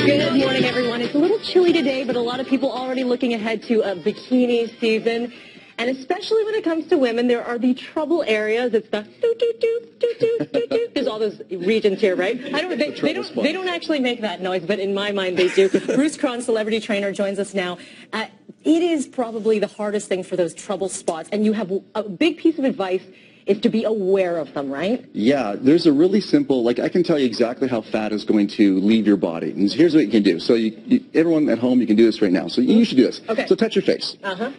Good morning, everyone. It's a little chilly today, but a lot of people already looking ahead to a bikini season. And especially when it comes to women, there are the trouble areas. It's the do-do-do-do-do-do-do. There's all those regions here, right? They don't actually make that noise, but in my mind they do. Bruce Krahn, celebrity trainer, joins us now. It is probably the hardest thing for those trouble spots, and you have a big piece of advice is to be aware of them, right? Yeah, there's a really simple, like I can tell you exactly how fat is going to leave your body. And here's what you can do. So everyone at home, you can do this right now. So you should do this. Okay. So touch your face.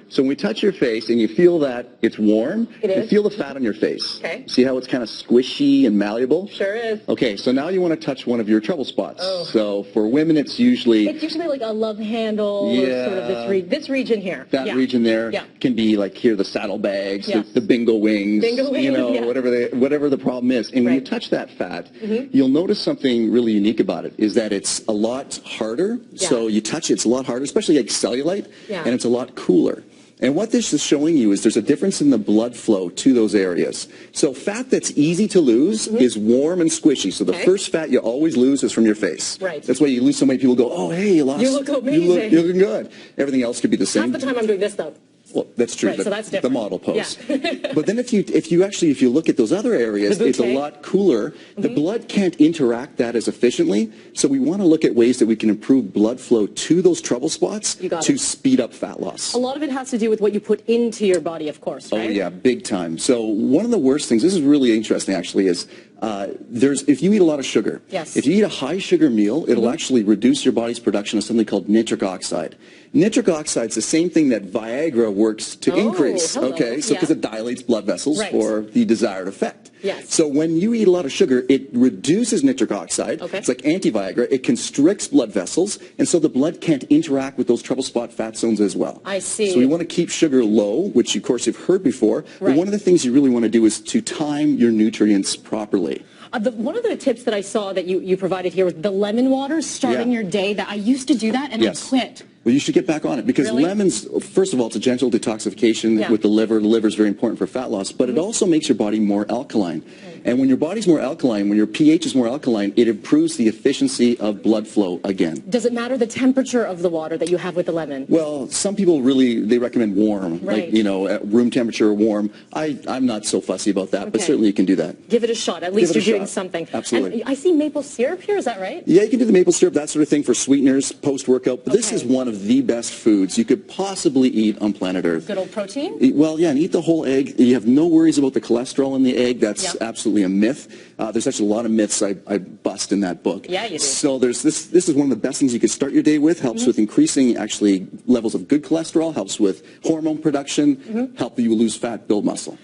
So when we touch your face and you feel that it's warm, you feel the fat on your face. Okay. See how it's kind of squishy and malleable? Sure is. Okay, so now you want to touch one of your trouble spots. So for women, it's usually like a love handle or sort of this region here. That region there can be like here, the saddlebags, the bingo wings. You know, whatever the problem is. And when you touch that fat, you'll notice something really unique about it, is that it's a lot harder. So you touch it, it's a lot harder, especially like cellulite, and it's a lot cooler. And what this is showing you is there's a difference in the blood flow to those areas. So fat that's easy to lose is warm and squishy. So the first fat you always lose is from your face. Right. That's why you lose so many people go, oh, hey, you lost. You look amazing. You're looking good. Everything else could be the same. Half the time I'm doing this, though. Well, that's true. Right, so that's different. The model pose. But then if you look at those other areas, it's a lot cooler. The blood can't interact that as efficiently. So we want to look at ways that we can improve blood flow to those trouble spots to speed up fat loss. A lot of it has to do with what you put into your body, of course, right? Oh, yeah, big time. So one of the worst things, this is really interesting actually, is if you eat a lot of sugar, if you eat a high sugar meal, it'll actually reduce your body's production of something called nitric oxide. Nitric oxide is the same thing that Viagra works to increase. Okay, so because it dilates blood vessels for the desired effect. So when you eat a lot of sugar, it reduces nitric oxide. It's like anti-Viagra. It constricts blood vessels, and so the blood can't interact with those trouble spot fat zones as well. I see. So we want to keep sugar low, which of course you've heard before. But one of the things you really want to do is to time your nutrients properly. One of the tips that I saw that you provided here was the lemon water starting your day. That I used to do that and I quit. Well, you should get back on it because lemons, first of all, it's a gentle detoxification with the liver. The liver is very important for fat loss, but it also makes your body more alkaline. And when your body's more alkaline, when your pH is more alkaline, it improves the efficiency of blood flow again. Does it matter the temperature of the water that you have with the lemon? Well, some people they recommend warm, like, you know, at room temperature or warm. I'm not so fussy about that, but certainly you can do that. Give it a shot. At least you're doing something. Absolutely. And I see maple syrup here. Is that right? Yeah, you can do the maple syrup, that sort of thing for sweeteners post-workout. But this is one of the best foods you could possibly eat on planet Earth. Good old protein? Well, yeah, and eat the whole egg. You have no worries about the cholesterol in the egg. That's absolutely a myth. There's actually a lot of myths I bust in that book. Yeah, you do. So this is one of the best things you could start your day with. Helps with increasing actually levels of good cholesterol. Helps with hormone production. Help you lose fat, build muscle.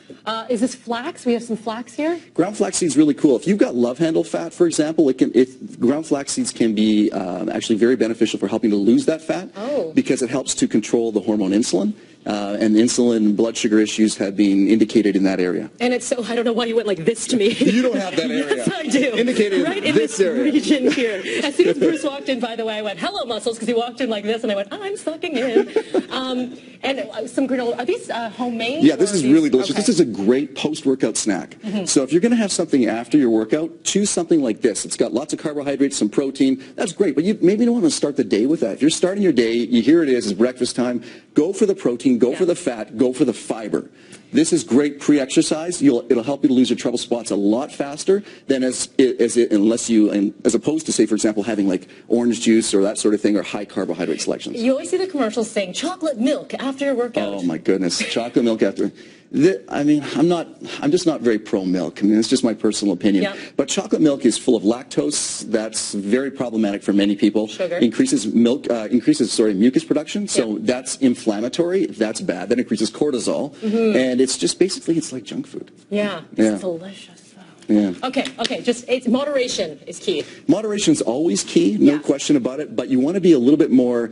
Is this flax? We have some flax here. Ground flax seeds really cool. If you've got love handle fat, for example, ground flax seeds can be actually very beneficial for helping to lose that fat because it helps to control the hormone insulin. And insulin blood sugar issues have been indicated in that area. And it's so, I don't know why you went like this to me. You don't have that area. Yes, I do. Indicated right in this area. region here. As soon as Bruce walked in, by the way, I went, hello, muscles, because he walked in like this, and I went, I'm sucking in. And some granola. Are these homemade? Yeah, this is really delicious. This is a great post-workout snack. So if you're going to have something after your workout, choose something like this. It's got lots of carbohydrates, some protein. That's great, but you maybe don't want to start the day with that. If you're starting your day, here it is, it's breakfast time. Go for the protein, go for the fat, go for the fiber. This is great pre-exercise. It'll help you to lose your trouble spots a lot faster than as opposed to, say, for example, having like orange juice or that sort of thing or high carbohydrate selections. You always see the commercials saying chocolate milk after your workout. Oh my goodness, chocolate milk after. I mean, I'm just not very pro-milk. I mean, it's just my personal opinion. But chocolate milk is full of lactose. That's very problematic for many people. Sugar. Increases mucus production. So that's inflammatory. That's bad. That increases cortisol. And it's just basically, it's like junk food. Yeah. It's delicious. Yeah. Okay, it's moderation is key. Moderation is always key, no question about it. But you want to be a little bit more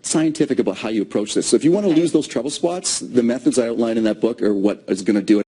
scientific about how you approach this. So if you want to lose those trouble spots, the methods I outlined in that book are what is going to do it.